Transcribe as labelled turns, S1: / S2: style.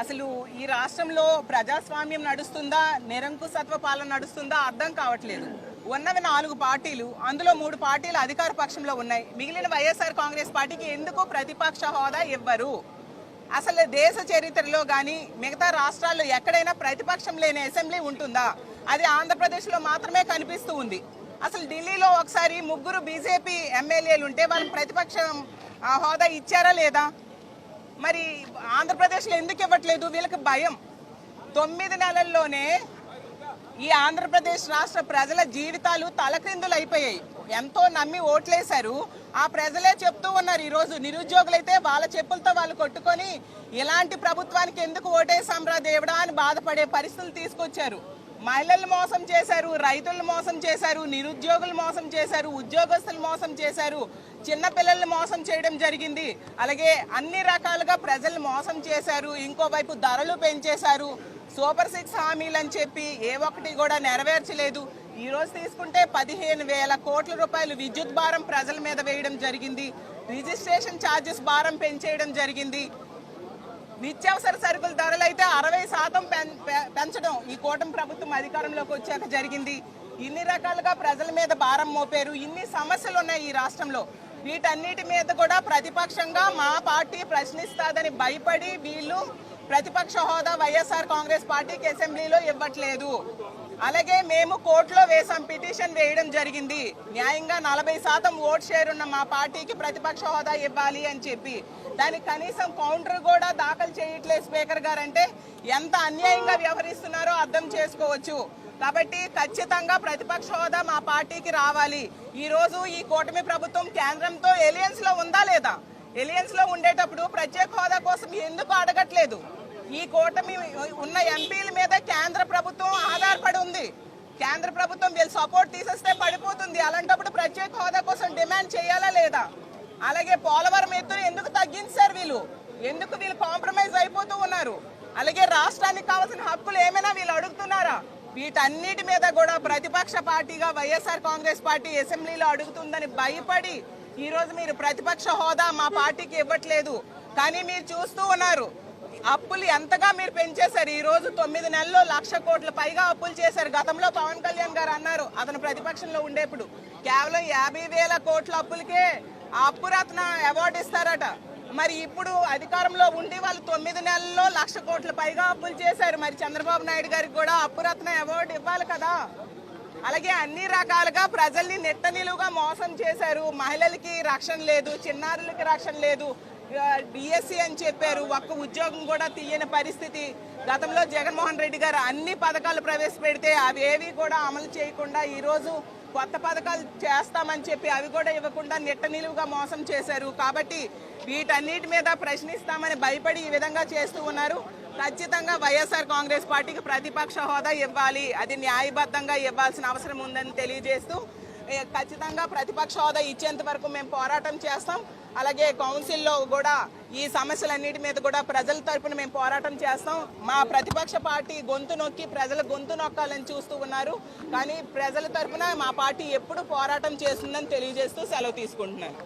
S1: అసలు ఈ రాష్ట్రంలో ప్రజాస్వామ్యం నడుస్తుందా, నిరంకుశత్వ పాలన నడుస్తుందా అర్థం కావట్లేదు. ఉన్నవి 4 పార్టీలు, అందులో 3 పార్టీలు అధికార పక్షంలో ఉన్నాయి. మిగిలిన వైఎస్ఆర్ కాంగ్రెస్ పార్టీకి ఎందుకు ప్రతిపక్ష హోదా ఇవ్వరు? అసలు దేశ చరిత్రలో కానీ మిగతా రాష్ట్రాల్లో ఎక్కడైనా ప్రతిపక్షం లేని అసెంబ్లీ ఉంటుందా? అది ఆంధ్రప్రదేశ్లో మాత్రమే కనిపిస్తూ ఉంది. అసలు ఢిల్లీలో ఒకసారి 3 బీజేపీ ఎమ్మెల్యేలు ఉంటే వాళ్ళకి ప్రతిపక్షం హోదా ఇచ్చారా లేదా? మరి ఆంధ్రప్రదేశ్లో ఎందుకు ఇవ్వట్లేదు? వీళ్ళకి భయం. 9 నెలల్లోనే ఈ ఆంధ్రప్రదేశ్ రాష్ట్ర ప్రజల జీవితాలు తలక్రిందులు అయిపోయాయి. ఎంతో నమ్మి ఓట్లేశారు. ఆ ప్రజలే చెప్తూ ఉన్నారు, ఈరోజు నిరుద్యోగులైతే వాళ్ళ చెప్పులతో వాళ్ళు కొట్టుకొని ఇలాంటి ప్రభుత్వానికి ఎందుకు ఓటేసాంరా దేవుడా అని బాధపడే పరిస్థితులు తీసుకొచ్చారు. మహిళలు మోసం చేశారు, రైతులను మోసం చేశారు, నిరుద్యోగులు మోసం చేశారు, ఉద్యోగస్తులు మోసం చేశారు, చిన్నపిల్లల్ని మోసం చేయడం జరిగింది. అలాగే అన్ని రకాలుగా ప్రజలు మోసం చేశారు. ఇంకోవైపు ధరలు పెంచేశారు. సూపర్ 6 హామీలు అని చెప్పి ఏ ఒక్కటి కూడా నెరవేర్చలేదు. ఈ రోజు తీసుకుంటే 15,000 కోట్ల రూపాయలు విద్యుత్ భారం ప్రజల మీద వేయడం జరిగింది. రిజిస్ట్రేషన్ ఛార్జెస్ భారం పెంచేయడం జరిగింది. నిత్యావసర సరుకుల ధరలు అయితే 60% పెంచడం ఈ కూటమి ప్రభుత్వం అధికారంలోకి వచ్చాక జరిగింది. ఇన్ని రకాలుగా ప్రజల మీద భారం మోపారు. ఇన్ని సమస్యలు ఉన్నాయి ఈ రాష్ట్రంలో. వీటన్నిటి మీద కూడా ప్రతిపక్షంగా మా పార్టీ ప్రశ్నిస్తాదని భయపడి వీళ్ళు ప్రతిపక్ష హోదా వైఎస్ఆర్ కాంగ్రెస్ పార్టీకి అసెంబ్లీలో ఇవ్వట్లేదు. అలాగే మేము కోర్టులో వేసాం, పిటిషన్ వేయడం జరిగింది. న్యాయంగా 40% ఓట్ షేర్ ఉన్న మా పార్టీకి ప్రతిపక్ష హోదా ఇవ్వాలి అని చెప్పి దానికి కనీసం కౌంటర్ కూడా దాఖలు చేయట్లేదు స్పీకర్ గారు. అంటే ఎంత అన్యాయంగా వ్యవహరిస్తున్నారో అర్థం చేసుకోవచ్చు. కాబట్టి ఖచ్చితంగా ప్రతిపక్ష హోదా మా పార్టీకి రావాలి. ఈ రోజు ఈ కూటమి ప్రభుత్వం కేంద్రంతో ఎలియన్స్ లో ఉందా లేదా? ఎలియన్స్ లో ఉండేటప్పుడు ప్రత్యేక హోదా కోసం ఎందుకు అడగట్లేదు? ఈ కూటమి ఉన్న ఎంపీల మీద కేంద్ర ప్రభుత్వం ఆధారపడి ఉంది. కేంద్ర ప్రభుత్వం వీళ్ళు సపోర్ట్ తీసేస్తే పడిపోతుంది. అలాంటప్పుడు ప్రత్యేక హోదా కోసం డిమాండ్ చేయాలా లేదా? అలాగే పోలవరం ఎత్తును ఎందుకు తగ్గించారు వీళ్ళు? ఎందుకు వీళ్ళు కాంప్రమైజ్ అయిపోతూ ఉన్నారు? అలాగే రాష్ట్రానికి కావాల్సిన హక్కులు ఏమైనా వీళ్ళు అడుగుతున్నారా? వీటన్నిటి మీద కూడా ప్రతిపక్ష పార్టీగా వైఎస్ఆర్ కాంగ్రెస్ పార్టీ అసెంబ్లీలో అడుగుతుందని భయపడి ఈ రోజు మీరు ప్రతిపక్ష హోదా మా పార్టీకి ఇవ్వట్లేదు. కానీ మీరు చూస్తూ ఉన్నారు, అప్పులు ఎంతగా మీరు పెంచేశారు. ఈ రోజు 9 నెలల్లో 1,00,000 కోట్ల పైగా అప్పులు చేశారు. గతంలో పవన్ కళ్యాణ్ గారు అన్నారు, అతను ప్రతిపక్షంలో ఉండేప్పుడు కేవలం 50,000 కోట్ల అప్పులకే అప్పురత్న అవార్డు ఇస్తారట. మరి ఇప్పుడు అధికారంలో ఉండి వాళ్ళు 9 నెలల్లో 1,00,000 కోట్ల పైగా అప్పులు చేశారు. మరి చంద్రబాబు నాయుడు గారికి కూడా అప్పురత్న అవార్డు ఇవ్వాలి కదా. అలాగే అన్ని రకాలుగా ప్రజల్ని నెట్ట నిలువుగా మోసం చేశారు. మహిళలకి రక్షణ లేదు, చిన్నారులకి రక్షణ లేదు. డిఎస్సి అని చెప్పారు, ఒక్క ఉద్యోగం కూడా తీయని పరిస్థితి. గతంలో జగన్మోహన్ రెడ్డి గారు అన్ని పథకాలు ప్రవేశపెడితే అవి ఏవి కూడా అమలు చేయకుండా ఈరోజు కొత్త పథకాలు చేస్తామని చెప్పి అవి కూడా ఇవ్వకుండా నెట్ట నిలువుగా మోసం చేశారు. కాబట్టి వీటన్నిటి మీద ప్రశ్నిస్తామని భయపడి ఈ విధంగా చేస్తూ ఉన్నారు. ఖచ్చితంగా వైఎస్ఆర్ కాంగ్రెస్ పార్టీకి ప్రతిపక్ష హోదా ఇవ్వాలి, అది న్యాయబద్ధంగా ఇవ్వాల్సిన అవసరం ఉందని తెలియజేస్తూ ఖచ్చితంగా ప్రతిపక్ష హోదా ఇచ్చేంత వరకు మేము పోరాటం చేస్తాం. అలాగే కౌన్సిల్లో కూడా ఈ సమస్యలన్నిటి మీద కూడా ప్రజల తరపున మేము పోరాటం చేస్తాం. మా ప్రతిపక్ష పార్టీ గొంతు నొక్కి ప్రజల గొంతు నొక్కాలని చూస్తూ ఉన్నారు. కానీ ప్రజల తరపున మా పార్టీ ఎప్పుడు పోరాటం చేస్తుందని తెలియజేస్తూ సెలవు తీసుకుంటున్నాను.